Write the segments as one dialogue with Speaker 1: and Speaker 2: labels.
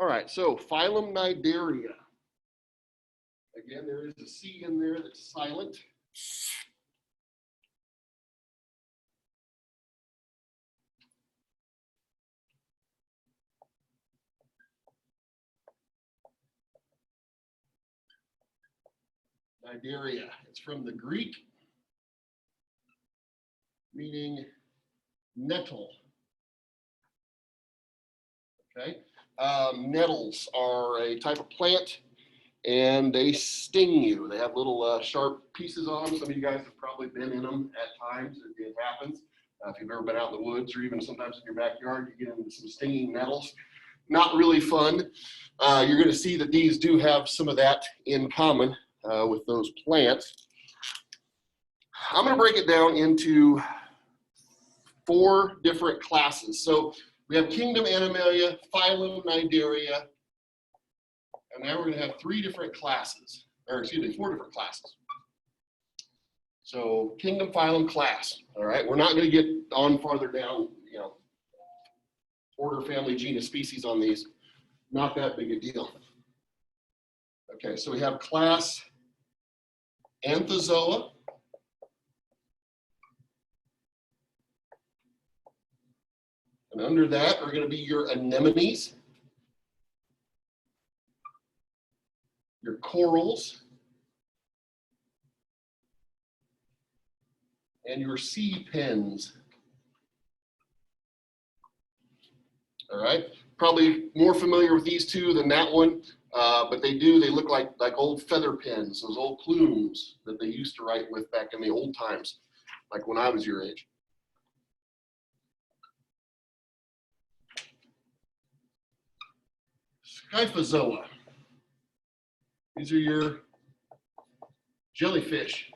Speaker 1: All right, so Phylum Cnidaria. Again, there is a C in there that's silent. Cnidaria, it's from the Greek, meaning nettle. Okay, nettles are a type of plant, and they sting you. They have little sharp pieces on them. Some of you guys have probably been in them at times. It happens. If you've ever been out in the woods, or even sometimes in your backyard, you get into some stinging nettles. Not really fun. You're going to see that these do have some of that in common with those plants. I'm going to break it down into 4 different classes. So we have kingdom Animalia, phylum Cnidaria, and now we're going to have 3 different classes, or excuse me, 4 different classes. So kingdom, phylum, class. All right, we're not going to get on farther down, you know, order, family, genus, species on these. Not that big a deal. Okay, so we have class Anthozoa. And under that are going to be your anemones, your corals, and your sea pens. All right, probably more familiar with these 2 than that one, but they look like old feather pens, those old plumes that they used to write with back in the old times, like when I was your age. Scyphozoa. These are your jellyfish.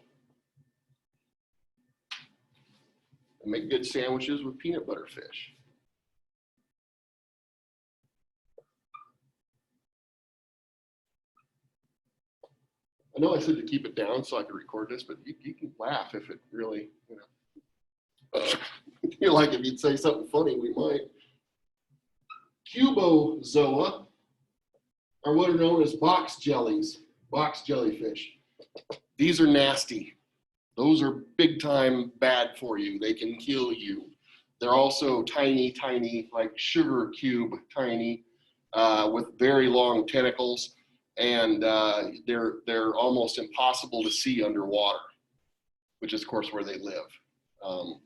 Speaker 1: They make good sandwiches with peanut butter fish. I know I said to keep it down so I could record this, but you can laugh if it really, you know. You're like, if you'd say something funny, we might. Cubozoa are what are known as box jellies, box jellyfish. These are nasty. Those are big time bad for you. They can kill you. They're also tiny, tiny, like sugar cube tiny, with very long tentacles, and they're almost impossible to see underwater, which is of course where they live.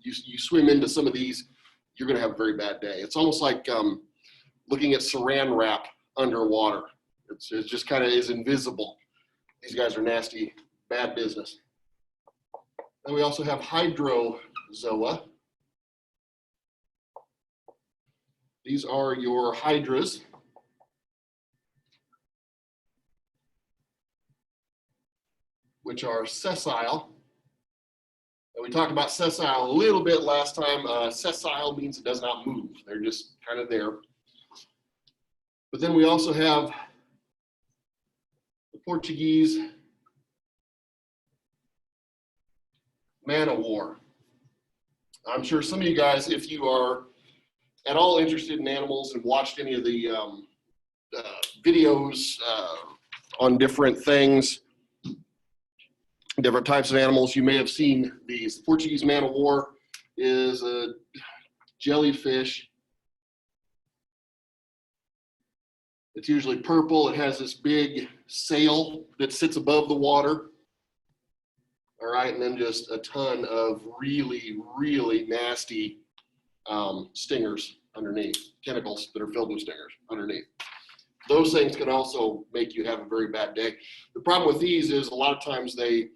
Speaker 1: You swim into some of these, you're gonna have a very bad day. It's almost like looking at saran wrap underwater. It just kind of is invisible. These guys are nasty, bad business. And we also have hydrozoa. These are your hydras. Which are sessile. And we talked about sessile a little bit last time. Sessile means it does not move. They're just kind of there. But then we also have the Portuguese man-o'-war. I'm sure some of you guys, if you are at all interested in animals and watched any of the videos on different things, different types of animals, you may have seen these. The Portuguese man-o'-war is a jellyfish. It's usually purple. It has this big sail that sits above the water. All right, and then just a ton of really, really nasty stingers underneath, tentacles that are filled with stingers underneath. Those things can also make you have a very bad day. The problem with these is a lot of times they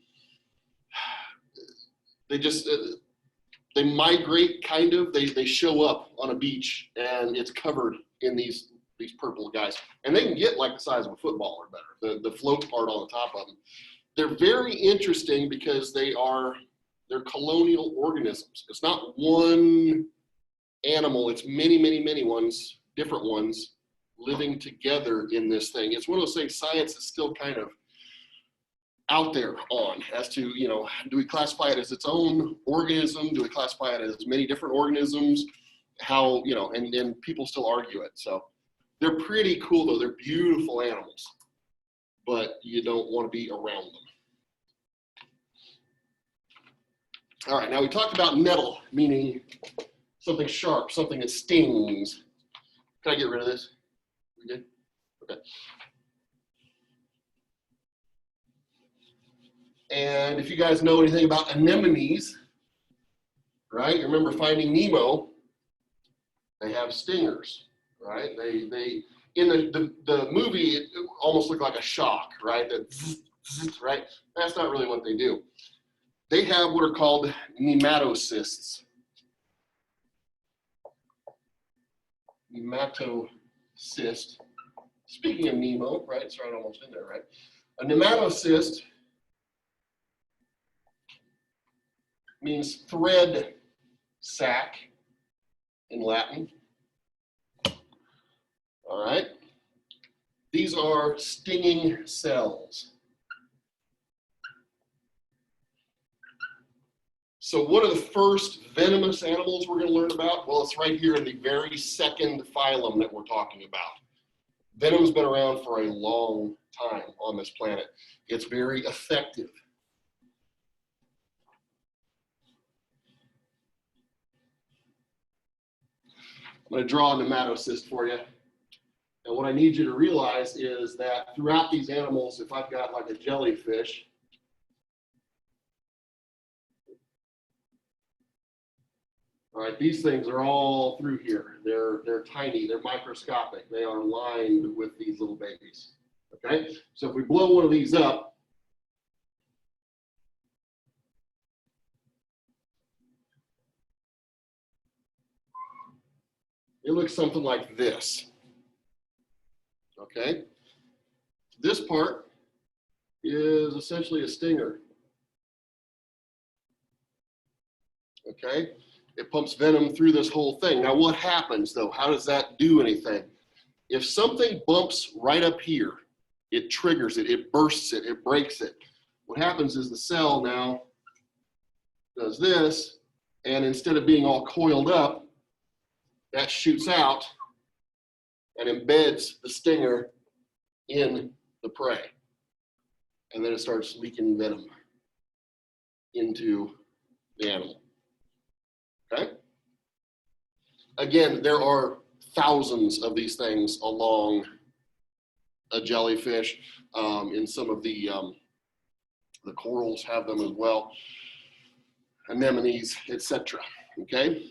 Speaker 1: migrate, kind of. They show up on a beach and it's covered in these purple guys, and they can get like the size of a football or better. The float part on the top of them. They're very interesting because they're colonial organisms. It's not one animal. It's many, many, many ones, different ones living together in this thing. It's one of those things science is still kind of out there on as to, you know, do we classify it as its own organism? Do we classify it as many different organisms? How, you know, and people still argue it. So They're pretty cool though. They're beautiful animals, but you don't want to be around them. All right, now we talked about nettle, meaning something sharp, something that stings. Can I get rid of this? We good? Okay. And if you guys know anything about anemones, right? You remember Finding Nemo? They have stingers, right? They in the movie, it almost looked like a shock, right? That zzz, zzz, right? That's not really what they do. They have what are called nematocysts. Nematocyst. Speaking of Nemo, right? It's right almost in there, right? A nematocyst means thread sac in Latin. All right. These are stinging cells. So what are the first venomous animals we're going to learn about? Well, it's right here in the very second phylum that we're talking about. Venom's been around for a long time on this planet. It's very effective. I'm going to draw a nematocyst for you. And what I need you to realize is that throughout these animals, if I've got like a jellyfish, all right, these things are all through here. They're tiny, they're microscopic. They are lined with these little babies, okay? So if we blow one of these up, it looks something like this, okay? This part is essentially a stinger, okay? It pumps venom through this whole thing. Now what happens though? How does that do anything? If something bumps right up here, it triggers it, it bursts it, it breaks it. What happens is the cell now does this, and instead of being all coiled up, that shoots out and embeds the stinger in the prey. And then it starts leaking venom into the animal. Okay? Again, there are thousands of these things along a jellyfish. In some of the corals have them as well, anemones, etc. Okay?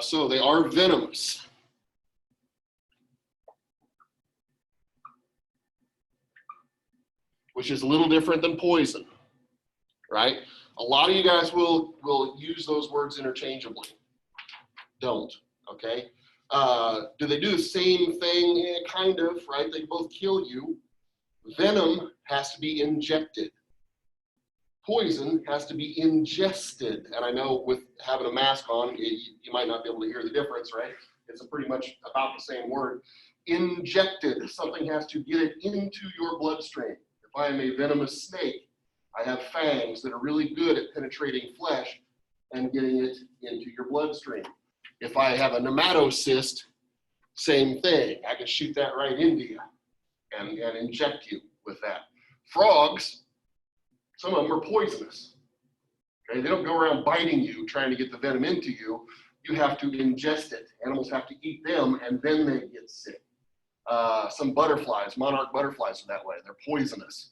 Speaker 1: So they are venomous. Which is a little different than poison, right? A lot of you guys will use those words interchangeably. Don't, okay? Do they do the same thing? Kind of, right? They both kill you. Venom has to be injected. Poison has to be ingested. And I know with having a mask on, you might not be able to hear the difference, right? It's pretty much about the same word. Injected, something has to get it into your bloodstream. If I am a venomous snake, I have fangs that are really good at penetrating flesh and getting it into your bloodstream. If I have a nematocyst, same thing. I can shoot that right into you and inject you with that. Frogs, some of them are poisonous. Okay? They don't go around biting you, trying to get the venom into you. You have to ingest it. Animals have to eat them, and then they get sick. Some butterflies, monarch butterflies are that way. They're poisonous.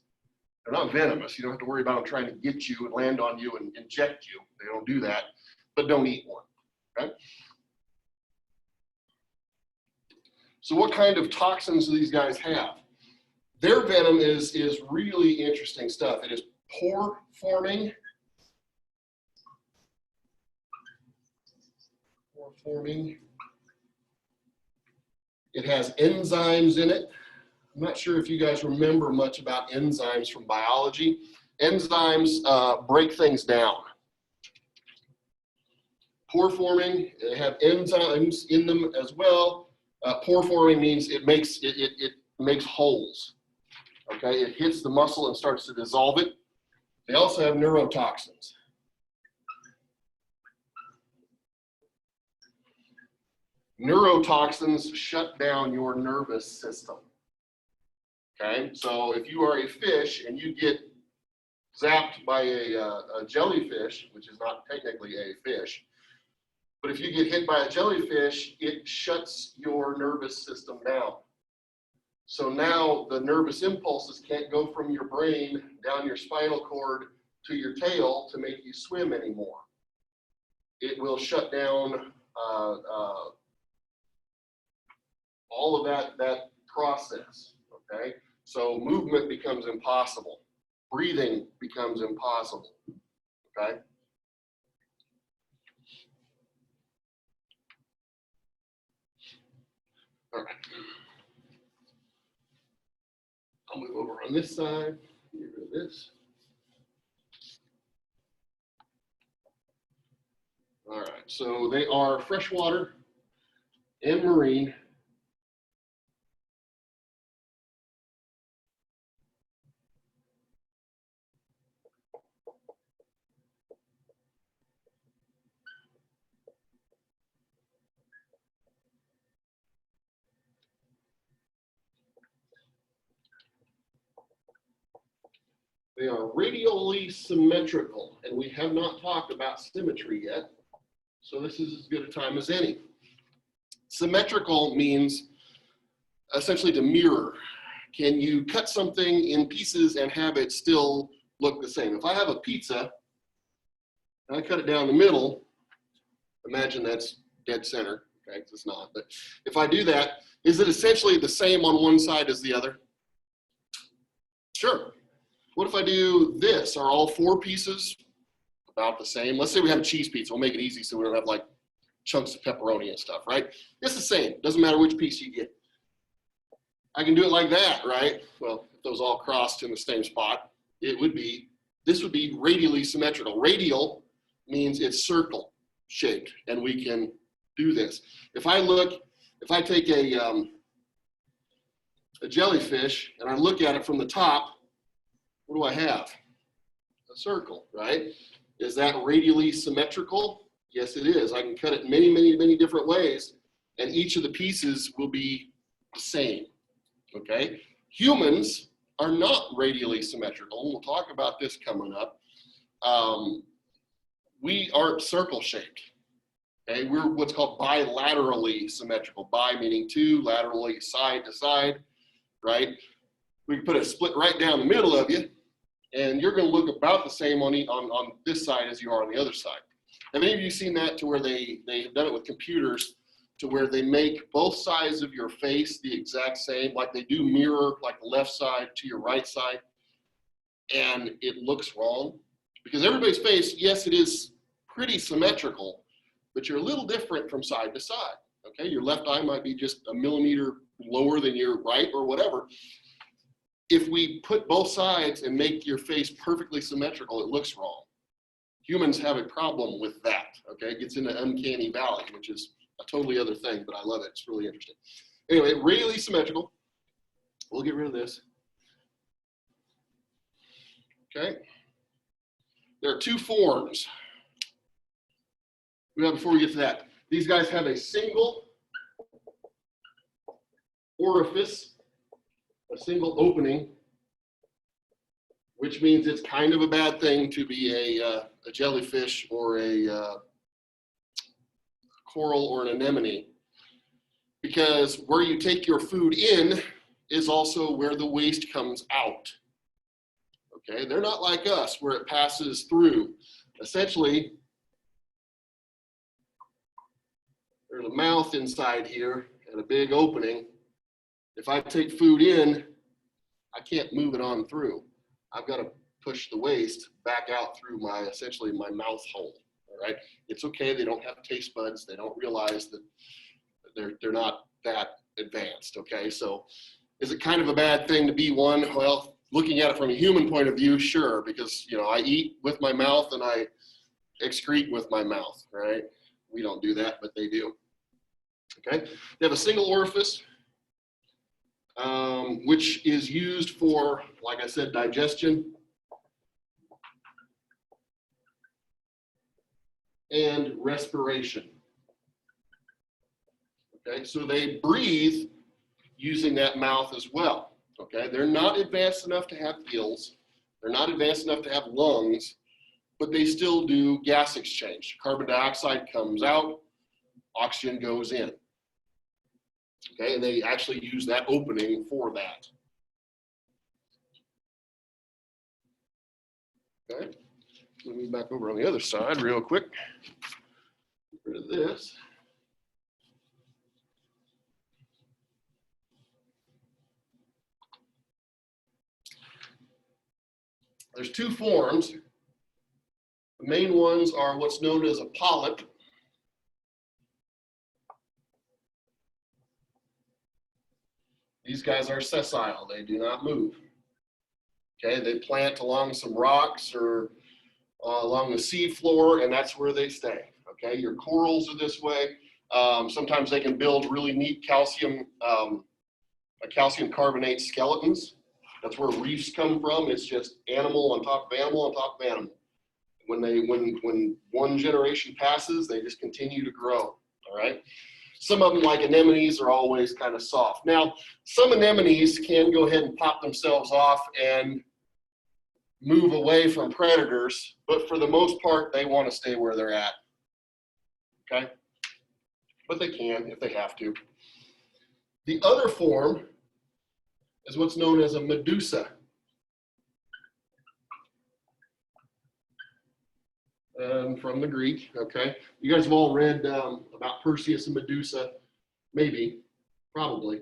Speaker 1: They're not venomous. You don't have to worry about them trying to get you and land on you and inject you. They don't do that, but don't eat one, okay? So what kind of toxins do these guys have? Their venom is really interesting stuff. It is pore forming. Pore forming. It has enzymes in it. I'm not sure if you guys remember much about enzymes from biology. Enzymes break things down. Pore forming, they have enzymes in them as well. Pore forming means it makes holes. Okay, it hits the muscle and starts to dissolve it. They also have neurotoxins. Neurotoxins shut down your nervous system. Okay, so if you are a fish and you get zapped by a jellyfish, which is not technically a fish, but if you get hit by a jellyfish, it shuts your nervous system down. So now the nervous impulses can't go from your brain down your spinal cord to your tail to make you swim anymore. It will shut down all of that process, okay? So movement becomes impossible. Breathing becomes impossible, okay? All right. I'll move over on this side, get rid of this. All right, so they are freshwater and marine. They are radially symmetrical, and we have not talked about symmetry yet, so this is as good a time as any. Symmetrical means essentially to mirror. Can you cut something in pieces and have it still look the same? If I have a pizza and I cut it down the middle, imagine that's dead center, okay, it's not, but if I do that, is it essentially the same on one side as the other? Sure. What if I do this? Are all four pieces about the same? Let's say we have a cheese pizza. We'll make it easy so we don't have like chunks of pepperoni and stuff, right? It's the same. Doesn't matter which piece you get. I can do it like that, right? Well, if those all crossed in the same spot, this would be radially symmetrical. Radial means it's circle shaped, and we can do this. If I take a jellyfish and I look at it from the top, what do I have? A circle, right? Is that radially symmetrical? Yes, it is. I can cut it many, many, many different ways, and each of the pieces will be the same, okay? Humans are not radially symmetrical. We'll talk about this coming up. We aren't circle shaped, okay? We're what's called bilaterally symmetrical. Bi meaning two, laterally side to side, right? We can put a split right down the middle of you, and you're going to look about the same on this side as you are on the other side. Have any of you seen that to where they have done it with computers to where they make both sides of your face the exact same, like they do mirror like the left side to your right side, and it looks wrong? Because everybody's face, yes, it is pretty symmetrical, but you're a little different from side to side, okay? Your left eye might be just a millimeter lower than your right or whatever. If we put both sides and make your face perfectly symmetrical, it looks wrong. Humans have a problem with that, okay? It gets into uncanny valley, which is a totally other thing, but I love it. It's really interesting. Anyway, radially symmetrical. We'll get rid of this. Okay. There are two forms. Before we get to that, these guys have a single orifice, a single opening, which means it's kind of a bad thing to be a jellyfish or a coral or an anemone, because where you take your food in is also where the waste comes out. Okay, they're not like us where it passes through. Essentially, there's a mouth inside here and a big opening. If I take food in, I can't move it on through. I've got to push the waste back out through essentially my mouth hole, all right? It's okay, they don't have taste buds. They don't realize that they're not that advanced, okay? So is it kind of a bad thing to be one? Well, looking at it from a human point of view, sure, because, you know, I eat with my mouth and I excrete with my mouth, right? We don't do that, but they do, okay? They have a single orifice, which is used for, like I said, digestion and respiration. Okay, so they breathe using that mouth as well. Okay, they're not advanced enough to have gills. They're not advanced enough to have lungs, but they still do gas exchange. Carbon dioxide comes out, oxygen goes in. Okay, and they actually use that opening for that. Okay, let me back over on the other side real quick. Get rid of this. There's two forms. The main ones are what's known as a polyp. These guys are sessile, they do not move. Okay, they plant along some rocks or along the sea floor, and that's where they stay. Okay, your corals are this way. Sometimes they can build really neat calcium carbonate skeletons. That's where reefs come from. It's just animal on top of animal on top of animal. When one generation passes, they just continue to grow. All right. Some of them, like anemones, are always kind of soft. Now, some anemones can go ahead and pop themselves off and move away from predators, but for the most part, they want to stay where they're at. Okay? But they can if they have to. The other form is what's known as a Medusa. From the Greek, okay? You guys have all read about Perseus and Medusa, maybe, probably,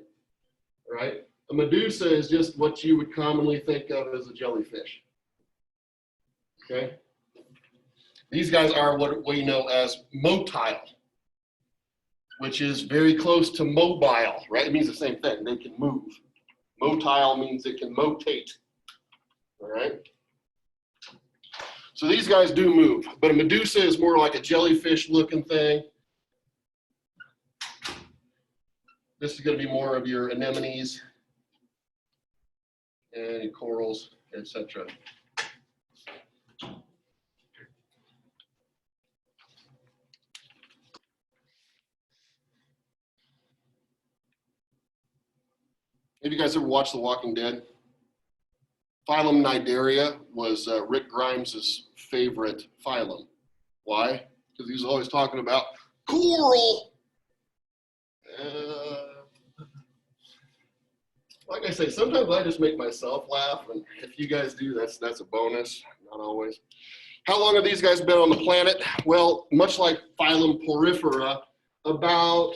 Speaker 1: right? A Medusa is just what you would commonly think of as a jellyfish, okay? These guys are what we know as motile, which is very close to mobile, right? It means the same thing, they can move. Motile means it can motate, all right? So these guys do move, but a Medusa is more like a jellyfish looking thing. This is going to be more of your anemones and your corals, etc. Have you guys ever watched The Walking Dead? Phylum Cnidaria was Rick Grimes' favorite phylum. Why? Because he was always talking about coral. Like I say, sometimes I just make myself laugh, and if you guys do, that's a bonus, not always. How long have these guys been on the planet? Well, much like phylum Porifera, about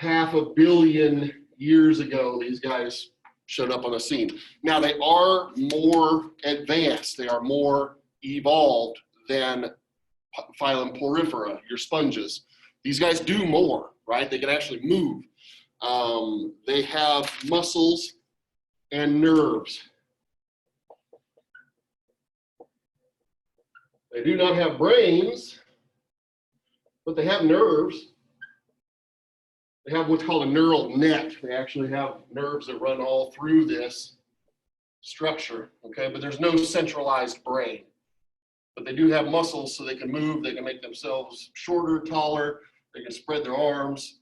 Speaker 1: 500 million years ago, these guys showed up on the scene. Now, they are more advanced. They are more evolved than phylum Porifera, your sponges. These guys do more, right? They can actually move. They have muscles and nerves. They do not have brains, but they have nerves. They have what's called a neural net. They actually have nerves that run all through this structure, okay? But there's no centralized brain. But they do have muscles, so they can move, they can make themselves shorter, taller, they can spread their arms.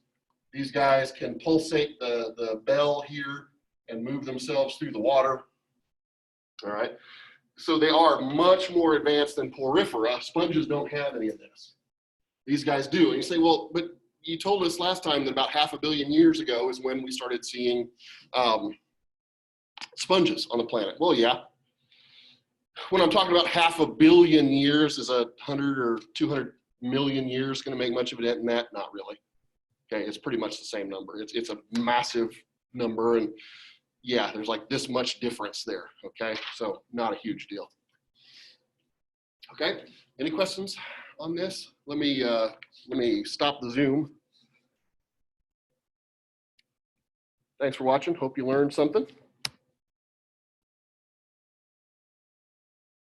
Speaker 1: These guys can pulsate the bell here and move themselves through the water, all right? So they are much more advanced than Porifera. Sponges don't have any of this. These guys do. And you say, well, but you told us last time that about 500 million years ago is when we started seeing sponges on the planet. Well, yeah. When I'm talking about 500 million years, is 100 or 200 million years going to make much of a dent in that? Not really. Okay, it's pretty much the same number. It's a massive number, and yeah, there's like this much difference there. Okay, so not a huge deal. Okay, any questions on this? Let me stop the Zoom. Thanks for watching. Hope you learned something.